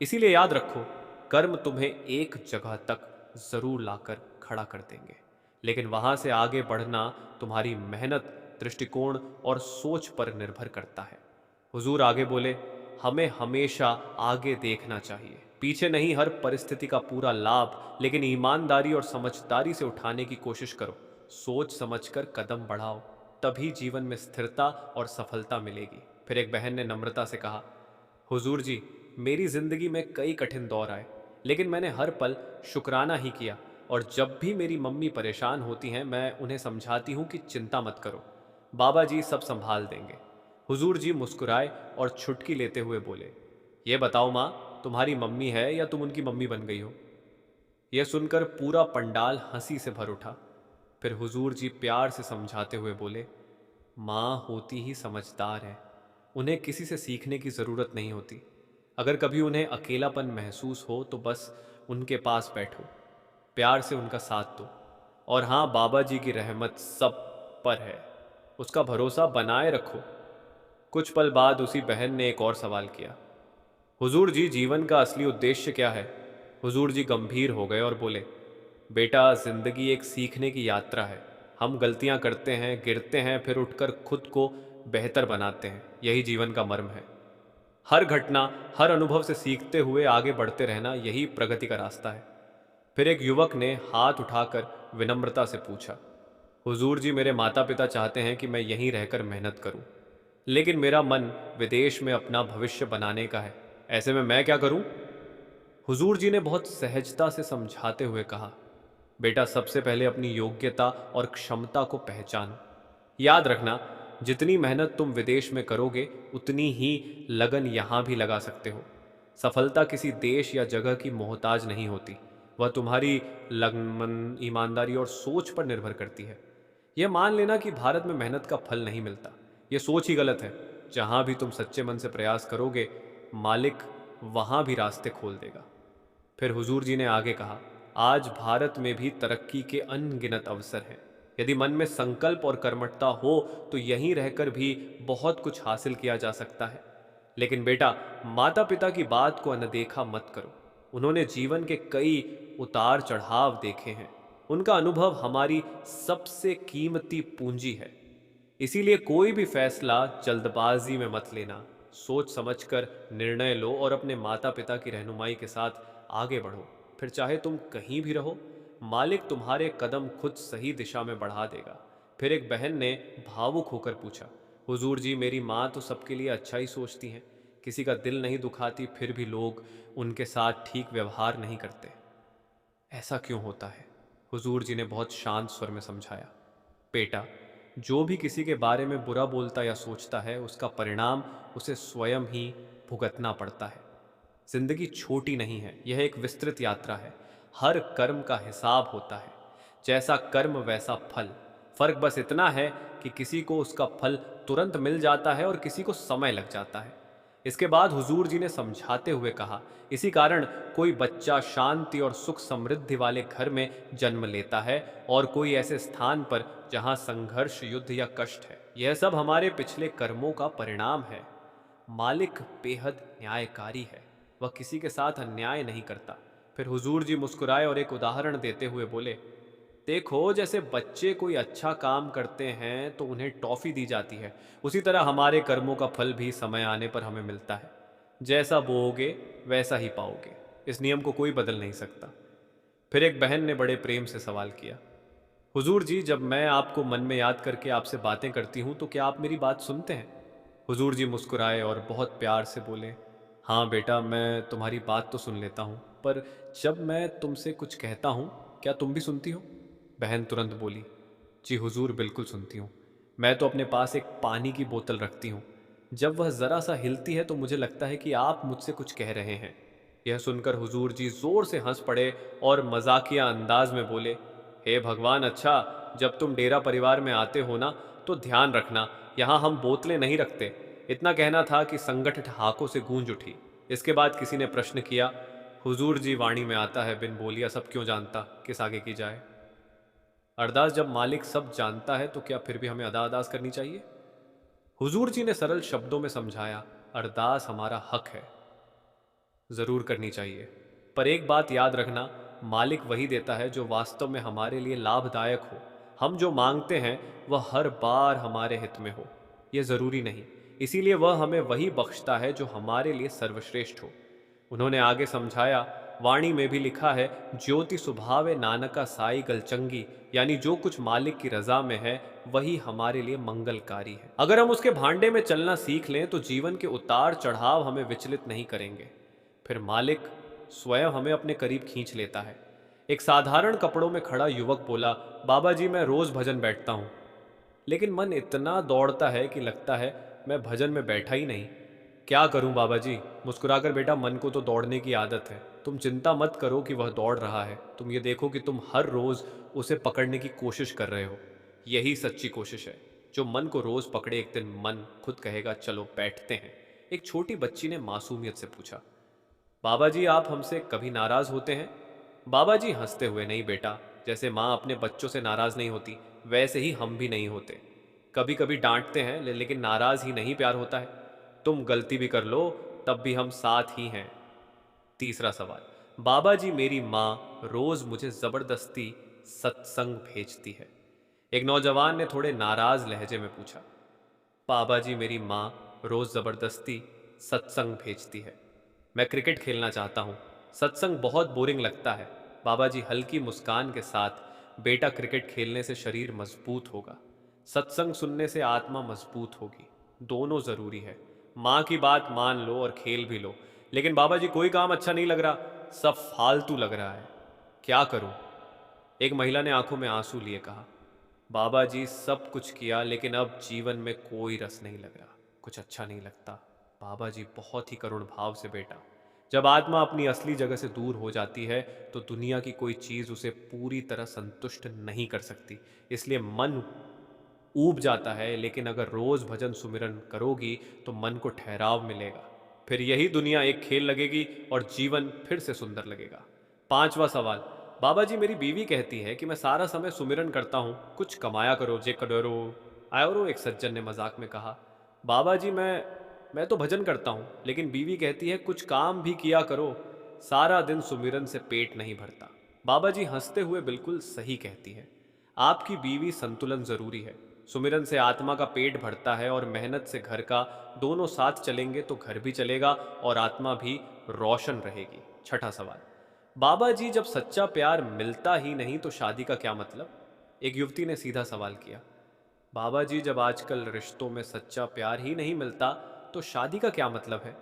इसीलिए याद रखो, कर्म तुम्हें एक जगह तक जरूर लाकर खड़ा कर देंगे, लेकिन वहां से आगे बढ़ना तुम्हारी मेहनत, दृष्टिकोण और सोच पर निर्भर करता है। हुजूर आगे बोले, हमें हमेशा आगे देखना चाहिए, पीछे नहीं। हर परिस्थिति का पूरा लाभ, लेकिन ईमानदारी और समझदारी से उठाने की कोशिश करो। सोच समझकर कदम बढ़ाओ, तभी जीवन में स्थिरता और सफलता मिलेगी। फिर एक बहन ने नम्रता से कहा, हुजूर जी, मेरी जिंदगी में कई कठिन दौर आए, लेकिन मैंने हर पल शुक्राना ही किया। और जब भी मेरी मम्मी परेशान होती हैं मैं उन्हें समझाती हूँ कि चिंता मत करो, बाबा जी सब संभाल देंगे। हुजूर जी मुस्कुराए और छुटकी लेते हुए बोले, ये बताओ माँ, तुम्हारी मम्मी है या तुम उनकी मम्मी बन गई हो? यह सुनकर पूरा पंडाल हंसी से भर उठा। फिर हुजूर जी प्यार से समझाते हुए बोले, माँ होती ही समझदार है, उन्हें किसी से सीखने की ज़रूरत नहीं होती। अगर कभी उन्हें अकेलापन महसूस हो तो बस उनके पास बैठो, प्यार से उनका साथ दो। और हाँ, बाबा जी की रहमत सब पर है, उसका भरोसा बनाए रखो। कुछ पल बाद उसी बहन ने एक और सवाल किया, हुजूर जी जीवन का असली उद्देश्य क्या है? हुजूर जी गंभीर हो गए और बोले, बेटा जिंदगी एक सीखने की यात्रा है। हम गलतियां करते हैं, गिरते हैं, फिर उठकर खुद को बेहतर बनाते हैं, यही जीवन का मर्म है। हर घटना, हर अनुभव से सीखते हुए आगे बढ़ते रहना, यही प्रगति का रास्ता है। फिर एक युवक ने हाथ उठाकर विनम्रता से पूछा, हुजूर जी मेरे माता पिता चाहते हैं कि मैं यहीं रहकर मेहनत करूं, लेकिन मेरा मन विदेश में अपना भविष्य बनाने का है। ऐसे में मैं क्या करूं? हुजूर जी ने बहुत सहजता से समझाते हुए कहा, बेटा सबसे पहले अपनी योग्यता और क्षमता को पहचानो। याद रखना, जितनी मेहनत तुम विदेश में करोगे उतनी ही लगन यहां भी लगा सकते हो। सफलता किसी देश या जगह की मोहताज नहीं होती, वह तुम्हारी लगन, ईमानदारी और सोच पर निर्भर करती है। यह मान लेना कि भारत में मेहनत का फल नहीं मिलता, यह सोच ही गलत है। जहां भी तुम सच्चे मन से प्रयास करोगे, मालिक वहां भी रास्ते खोल देगा। फिर हुजूर जी ने आगे कहा, आज भारत में भी तरक्की के अनगिनत अवसर हैं। यदि मन में संकल्प और कर्मठता हो तो यहीं रहकर भी बहुत कुछ हासिल किया जा सकता है। लेकिन बेटा, माता पिता की बात को अनदेखा मत करो। उन्होंने जीवन के कई उतार चढ़ाव देखे हैं। उनका अनुभव हमारी सबसे कीमती पूंजी है। इसीलिए कोई भी फैसला जल्दबाजी में मत लेना। सोच समझकर निर्णय लो और अपने माता पिता की रहनुमाई के साथ आगे बढ़ो। फिर चाहे तुम कहीं भी रहो, मालिक तुम्हारे कदम खुद सही दिशा में बढ़ा देगा। फिर एक बहन ने भावुक होकर पूछा, हुजूर जी मेरी माँ तो सबके लिए अच्छा ही सोचती हैं, किसी का दिल नहीं दुखाती, फिर भी लोग उनके साथ ठीक व्यवहार नहीं करते। ऐसा क्यों होता है? हुजूर जी ने बहुत शांत स्वर में समझाया, बेटा जो भी किसी के बारे में बुरा बोलता या सोचता है उसका परिणाम उसे स्वयं ही भुगतना पड़ता है। जिंदगी छोटी नहीं है, यह एक विस्तृत यात्रा है। हर कर्म का हिसाब होता है, जैसा कर्म वैसा फल। फर्क बस इतना है कि किसी को उसका फल तुरंत मिल जाता है और किसी को समय लग जाता है। इसके बाद हुजूर जी ने समझाते हुए कहा, इसी कारण कोई बच्चा शांति और सुख समृद्धि वाले घर में जन्म लेता है और कोई ऐसे स्थान पर जहां संघर्ष, युद्ध या कष्ट है। यह सब हमारे पिछले कर्मों का परिणाम है। मालिक बेहद न्यायकारी है, वह किसी के साथ अन्याय नहीं करता। फिर हुजूर जी मुस्कुराए और एक उदाहरण देते हुए बोले, देखो जैसे बच्चे कोई अच्छा काम करते हैं तो उन्हें टॉफी दी जाती है, उसी तरह हमारे कर्मों का फल भी समय आने पर हमें मिलता है। जैसा बोओगे वैसा ही पाओगे, इस नियम को कोई बदल नहीं सकता। फिर एक बहन ने बड़े प्रेम से सवाल किया, हुजूर जी जब मैं आपको मन में याद करके आपसे बातें करती हूँ तो क्या आप मेरी बात सुनते हैं? हुजूर जी मुस्कुराए और बहुत प्यार से बोले, हाँ बेटा मैं तुम्हारी बात तो सुन लेता हूँ, पर जब मैं तुमसे कुछ कहता हूँ क्या तुम भी सुनती हो? बहन तुरंत बोली, जी हुजूर बिल्कुल सुनती हूँ। मैं तो अपने पास एक पानी की बोतल रखती हूँ, जब वह ज़रा सा हिलती है तो मुझे लगता है कि आप मुझसे कुछ कह रहे हैं। यह सुनकर हुजूर जी जोर से हंस पड़े और मजाकिया अंदाज में बोले, हे भगवान, अच्छा जब तुम डेरा परिवार में आते हो ना तो ध्यान रखना, यहाँ हम बोतलें नहीं रखते। इतना कहना था कि संगठ ठहाकों से गूंज उठी। इसके बाद किसी ने प्रश्न किया, हुजूर जी वाणी में आता है बिन बोलिया सब क्यों जानता, किस आगे की जाए? अरदास जब मालिक सब जानता है तो क्या फिर भी हमें अदा अरदास करनी चाहिए? हुजूर जी ने सरल शब्दों में समझाया, अरदास हमारा हक है, जरूर करनी चाहिए। पर एक बात याद रखना, मालिक वही देता है जो वास्तव में हमारे लिए लाभदायक हो। हम जो मांगते हैं वह हर बार हमारे हित में हो, यह जरूरी नहीं। इसीलिए वह हमें वही बख्शता है जो हमारे लिए सर्वश्रेष्ठ हो। उन्होंने आगे समझाया, वाणी में भी लिखा है, ज्योति सुभावे नानका साई गलचंगी, यानी जो कुछ मालिक की रजा में है वही हमारे लिए मंगलकारी है। अगर हम उसके भांडे में चलना सीख लें तो जीवन के उतार चढ़ाव हमें विचलित नहीं करेंगे। फिर मालिक स्वयं हमें अपने करीब खींच लेता है। एक साधारण कपड़ों में खड़ा युवक बोला, बाबा जी मैं रोज भजन बैठता हूँ, लेकिन मन इतना दौड़ता है कि लगता है मैं भजन में बैठा ही नहीं। क्या करूं बाबा जी? मुस्कुराकर, बेटा मन को तो दौड़ने की आदत है। तुम चिंता मत करो कि वह दौड़ रहा है, तुम ये देखो कि तुम हर रोज उसे पकड़ने की कोशिश कर रहे हो। यही सच्ची कोशिश है। जो मन को रोज पकड़े, एक दिन मन खुद कहेगा चलो बैठते हैं। एक छोटी बच्ची ने मासूमियत से पूछा, बाबा जी आप हमसे कभी नाराज होते हैं? बाबा जी हंसते हुए, नहीं बेटा, जैसे माँ अपने बच्चों से नाराज नहीं होती, वैसे ही हम भी नहीं होते। कभी कभी डांटते हैं लेकिन नाराज ही नहीं प्यार होता है। तुम गलती भी कर लो तब भी हम साथ ही हैं। तीसरा सवाल, बाबा जी मेरी माँ रोज मुझे जबरदस्ती सत्संग भेजती है। एक नौजवान ने थोड़े नाराज लहजे में पूछा। बाबा जी मेरी माँ रोज जबरदस्ती सत्संग भेजती है। मैं क्रिकेट खेलना चाहता हूँ, सत्संग बहुत बोरिंग लगता है। बाबा जी हल्की मुस्कान के साथ, बेटा क्रिकेट खेलने से शरीर मजबूत होगा, सत्संग सुनने से आत्मा मजबूत होगी। दोनों जरूरी है। माँ की बात मान लो और खेल भी लो। लेकिन बाबा जी कोई काम अच्छा नहीं लग रहा, सब फालतू लग रहा है, क्या करूं? एक महिला ने आंखों में आंसू लिए कहा, बाबा जी सब कुछ किया लेकिन अब जीवन में कोई रस नहीं लग रहा, कुछ अच्छा नहीं लगता। बाबा जी बहुत ही करुण भाव से, बेटा जब आत्मा अपनी असली जगह से दूर हो जाती है तो दुनिया की कोई चीज उसे पूरी तरह संतुष्ट नहीं कर सकती। इसलिए मन ऊब जाता है, लेकिन अगर रोज भजन सुमिरन करोगी तो मन को ठहराव मिलेगा। फिर यही दुनिया एक खेल लगेगी और जीवन फिर से सुंदर लगेगा। पांचवा सवाल, बाबा जी मेरी बीवी कहती है कि मैं सारा समय सुमिरन करता हूँ, कुछ कमाया करो जे करो आयो। एक सज्जन ने मजाक में कहा, बाबा जी मैं तो भजन करता हूँ, लेकिन बीवी कहती है कुछ काम भी किया करो, सारा दिन सुमिरन से पेट नहीं भरता। बाबा जी हंसते हुए, बिल्कुल सही कहती है, आपकी बीवी संतुलन जरूरी है। सुमिरन से आत्मा का पेट भरता है और मेहनत से घर का, दोनों साथ चलेंगे तो घर भी चलेगा और आत्मा भी रोशन रहेगी। छठा सवाल, बाबा जी जब सच्चा प्यार मिलता ही नहीं तो शादी का क्या मतलब? एक युवती ने सीधा सवाल किया। बाबा जी जब आजकल रिश्तों में सच्चा प्यार ही नहीं मिलता तो शादी का क्या मतलब है?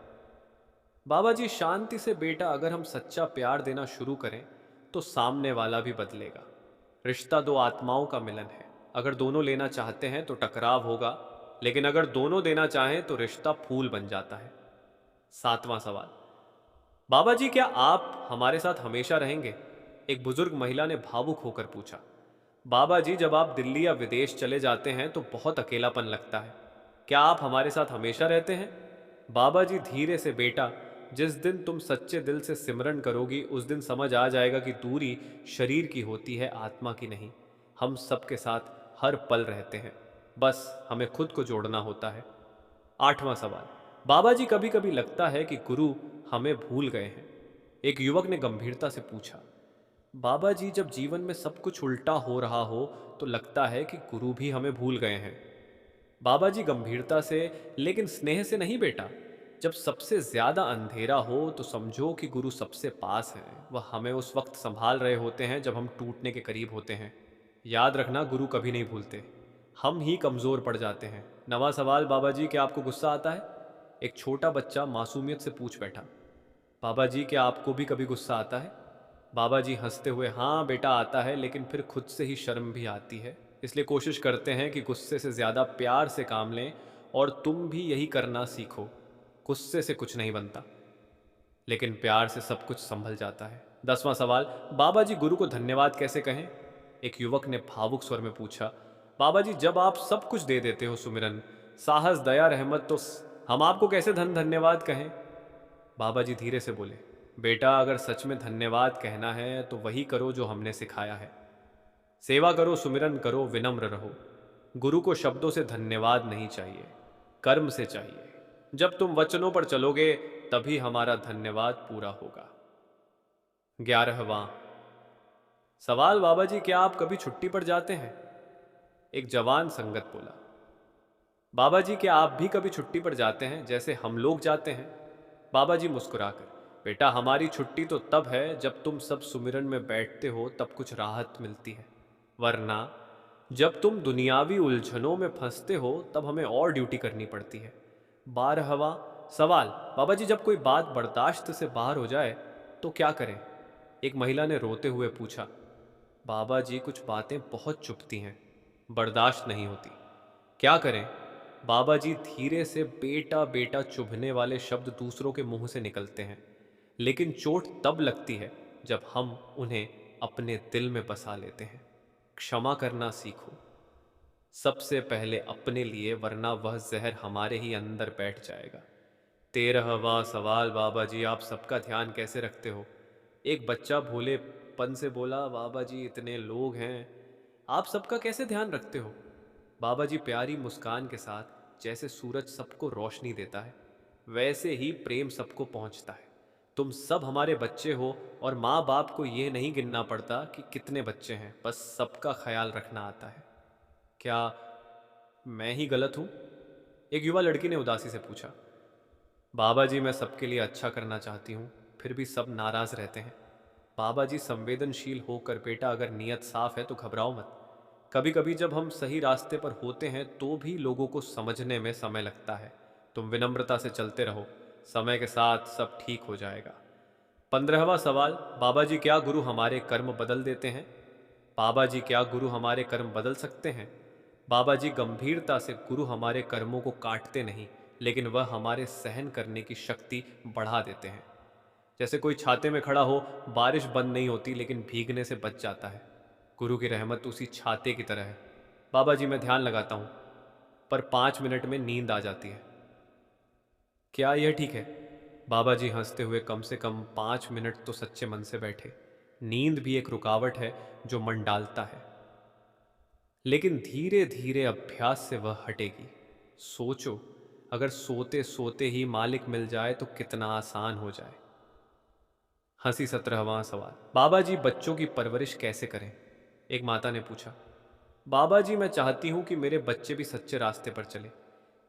बाबा जी शांति से, बेटा अगर हम सच्चा प्यार देना शुरू करें तो सामने वाला भी बदलेगा। रिश्ता दो आत्माओं का मिलन है, अगर दोनों लेना चाहते हैं तो टकराव होगा, लेकिन अगर दोनों देना चाहें तो रिश्ता फूल बन जाता है। सातवां सवाल, बाबा जी क्या आप हमारे साथ हमेशा रहेंगे? एक बुजुर्ग महिला ने भावुक होकर पूछा। बाबा जी जब आप दिल्ली या विदेश चले जाते हैं तो बहुत अकेलापन लगता है, क्या आप हमारे साथ हमेशा रहते हैं? बाबा जी धीरे से, बेटा जिस दिन तुम सच्चे दिल से सिमरन करोगी उस दिन समझ आ जाएगा कि दूरी शरीर की होती है, आत्मा की नहीं। हम सबके साथ हर पल रहते हैं, बस हमें खुद को जोड़ना होता है। आठवां सवाल, बाबा जी कभी कभी लगता है कि गुरु हमें भूल गए हैं। एक युवक ने गंभीरता से पूछा। बाबा जी जब जीवन में सब कुछ उल्टा हो रहा हो तो लगता है कि गुरु भी हमें भूल गए हैं। बाबा जी गंभीरता से, लेकिन स्नेह से नहीं बेटा। जब सबसे ज्यादा अंधेरा हो तो समझो कि गुरु सबसे पास है, वह हमें उस वक्त संभाल रहे होते हैं जब हम टूटने के करीब होते हैं। याद रखना, गुरु कभी नहीं भूलते, हम ही कमजोर पड़ जाते हैं। नवा सवाल, बाबा जी क्या आपको गुस्सा आता है? एक छोटा बच्चा मासूमियत से पूछ बैठा। बाबा जी क्या आपको भी कभी गुस्सा आता है? बाबा जी हंसते हुए, हाँ बेटा आता है, लेकिन फिर खुद से ही शर्म भी आती है, इसलिए कोशिश करते हैं कि गुस्से से ज़्यादा प्यार से काम लें, और तुम भी यही करना सीखो। गुस्से से कुछ नहीं बनता, लेकिन प्यार से सब कुछ संभल जाता है। 10वां सवाल, बाबा जी गुरु को धन्यवाद कैसे कहें? एक युवक ने भावुक स्वर में पूछा। बाबा जी जब आप सब कुछ दे देते हो, सुमिरन, साहस, दया, रहमत, तो हम आपको कैसे धन्यवाद कहें? बाबा जी धीरे से बोले, बेटा अगर सच में धन्यवाद कहना है तो वही करो जो हमने सिखाया है। सेवा करो, सुमिरन करो, विनम्र रहो। गुरु को शब्दों से धन्यवाद नहीं चाहिए, कर्म से चाहिए। जब तुम वचनों पर चलोगे तभी हमारा धन्यवाद पूरा होगा। 11वां सवाल, बाबा जी क्या आप कभी छुट्टी पर जाते हैं? एक जवान संगत बोला। बाबा जी क्या आप भी कभी छुट्टी पर जाते हैं जैसे हम लोग जाते हैं? बाबा जी मुस्कुराकर, बेटा हमारी छुट्टी तो तब है जब तुम सब सुमिरन में बैठते हो, तब कुछ राहत मिलती है, वरना जब तुम दुनियावी उलझनों में फंसते हो तब हमें और ड्यूटी करनी पड़ती है। 12वां सवाल, बाबा जी जब कोई बात बर्दाश्त से बाहर हो जाए तो क्या करें? एक महिला ने रोते हुए पूछा, बाबा जी कुछ बातें बहुत चुभती हैं, बर्दाश्त नहीं होती, क्या करें? बाबा जी धीरे से बेटा बेटा चुभने वाले शब्द दूसरों के मुंह से निकलते हैं, लेकिन चोट तब लगती है जब हम उन्हें अपने दिल में बसा लेते हैं। क्षमा करना सीखो, सबसे पहले अपने लिए, वरना वह जहर हमारे ही अंदर बैठ जाएगा। 13वां सवाल, बाबा जी आप सबका ध्यान कैसे रखते हो? एक बच्चा भोलेपन से बोला, बाबा जी इतने लोग हैं, आप सबका कैसे ध्यान रखते हो? बाबा जी प्यारी मुस्कान के साथ, जैसे सूरज सबको रोशनी देता है वैसे ही प्रेम सबको पहुंचता है। तुम सब हमारे बच्चे हो और माँ बाप को यह नहीं गिनना पड़ता कि कितने बच्चे हैं, बस सबका ख्याल रखना आता है। क्या मैं ही गलत हूं? एक युवा लड़की ने उदासी से पूछा। बाबा जी मैं सबके लिए अच्छा करना चाहती हूँ, फिर भी सब नाराज रहते हैं। बाबा जी संवेदनशील होकर, बेटा अगर नीयत साफ है तो घबराओ मत। कभी कभी जब हम सही रास्ते पर होते हैं तो भी लोगों को समझने में समय लगता है। तुम विनम्रता से चलते रहो, समय के साथ सब ठीक हो जाएगा। 15वां सवाल, बाबा जी क्या गुरु हमारे कर्म बदल देते हैं? बाबा जी क्या गुरु हमारे कर्म बदल सकते हैं? बाबा जी गंभीरता से, गुरु हमारे कर्मों को काटते नहीं, लेकिन वह हमारे सहन करने की शक्ति बढ़ा देते हैं। जैसे कोई छाते में खड़ा हो, बारिश बंद नहीं होती लेकिन भीगने से बच जाता है। गुरु की रहमत उसी छाते की तरह है। बाबा जी मैं ध्यान लगाता हूँ, पर 5 मिनट में नींद आ जाती है, क्या यह ठीक है? बाबा जी हंसते हुए, कम से कम 5 मिनट तो सच्चे मन से बैठे। नींद भी एक रुकावट है जो मन डालता है, लेकिन धीरे धीरे अभ्यास से वह हटेगी। सोचो, अगर सोते सोते ही मालिक मिल जाए तो कितना आसान हो जाए। हंसी। 17वां सवाल, बाबा जी बच्चों की परवरिश कैसे करें? एक माता ने पूछा। बाबा जी मैं चाहती हूं कि मेरे बच्चे भी सच्चे रास्ते पर चले,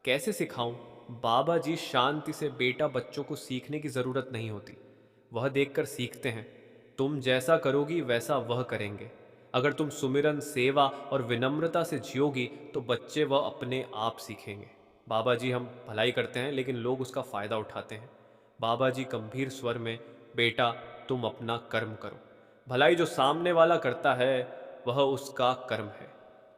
कैसे सिखाऊं? बाबा जी शांति से, बेटा बच्चों को सीखने की जरूरत नहीं होती, वह देखकर सीखते हैं। तुम जैसा करोगी वैसा वह करेंगे। अगर तुम सुमिरन, सेवा और विनम्रता से जियोगी तो बच्चे वह अपने आप सीखेंगे। बाबा जी हम भलाई करते हैं लेकिन लोग उसका फायदा उठाते हैं। बाबा जी गंभीर स्वर में, बेटा तुम अपना कर्म करो, भलाई जो सामने वाला करता है वह उसका कर्म है।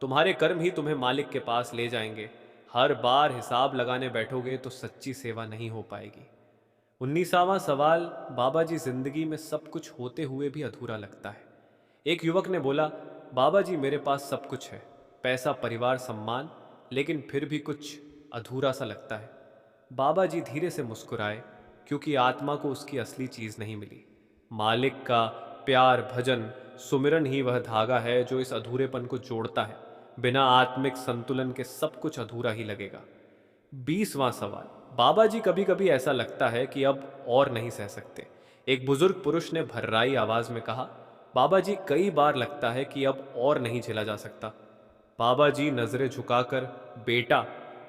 तुम्हारे कर्म ही तुम्हें मालिक के पास ले जाएंगे। हर बार हिसाब लगाने बैठोगे तो सच्ची सेवा नहीं हो पाएगी। 19वां सवाल, बाबा जी जिंदगी में सब कुछ होते हुए भी अधूरा लगता है। एक युवक ने बोला, बाबा जी मेरे पास सब कुछ है, पैसा, परिवार, सम्मान, लेकिन फिर भी कुछ अधूरा सा लगता है। बाबा जी धीरे से मुस्कुराए, क्योंकि आत्मा को उसकी असली चीज नहीं मिली। मालिक का प्यार, भजन, सुमिरन ही वह धागा है जो इस अधूरेपन को जोड़ता है। बिना आत्मिक संतुलन के सब कुछ अधूरा ही लगेगा। 20वां सवाल, बाबा जी कभी कभी ऐसा लगता है कि अब और नहीं सह सकते। एक बुजुर्ग पुरुष ने भर्राई आवाज में कहा, बाबा जी कई बार लगता है कि अब और नहीं झेला जा सकता। बाबा जी नजरें झुकाकर, बेटा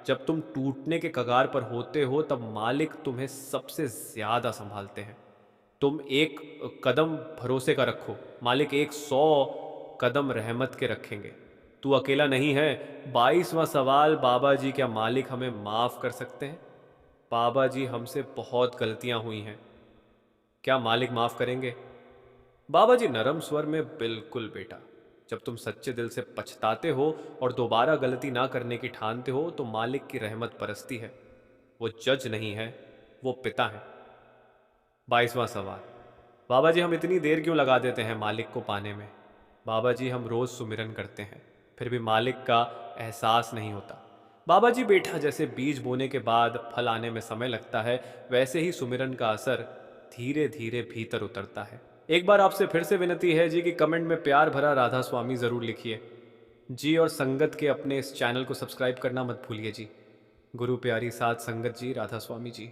जब तुम टूटने के कगार पर होते हो तब मालिक तुम्हें सबसे ज्यादा संभालते हैं। तुम एक कदम भरोसे का रखो, मालिक 100 कदम रहमत के रखेंगे। तू अकेला नहीं है। 22वां सवाल, बाबा जी क्या मालिक हमें माफ कर सकते हैं? बाबा जी हमसे बहुत गलतियां हुई हैं, क्या मालिक माफ करेंगे? बाबा जी नरम स्वर में, बिल्कुल बेटा, जब तुम सच्चे दिल से पछताते हो और दोबारा गलती ना करने की ठानते हो तो मालिक की रहमत बरसती है। वो जज नहीं है, वो पिता है। 22वां सवाल, बाबा जी हम इतनी देर क्यों लगा देते हैं मालिक को पाने में? बाबा जी हम रोज सुमिरन करते हैं, फिर भी मालिक का एहसास नहीं होता। बाबा जी बेटा जैसे बीज बोने के बाद फल आने में समय लगता है, वैसे ही सुमिरन का असर धीरे धीरे भीतर उतरता है। एक बार आपसे फिर से विनती है जी कि कमेंट में प्यार भरा राधा स्वामी जरूर लिखिए जी, और संगत के अपने इस चैनल को सब्सक्राइब करना मत भूलिए जी। गुरु प्यारी साध संगत जी, राधा स्वामी जी।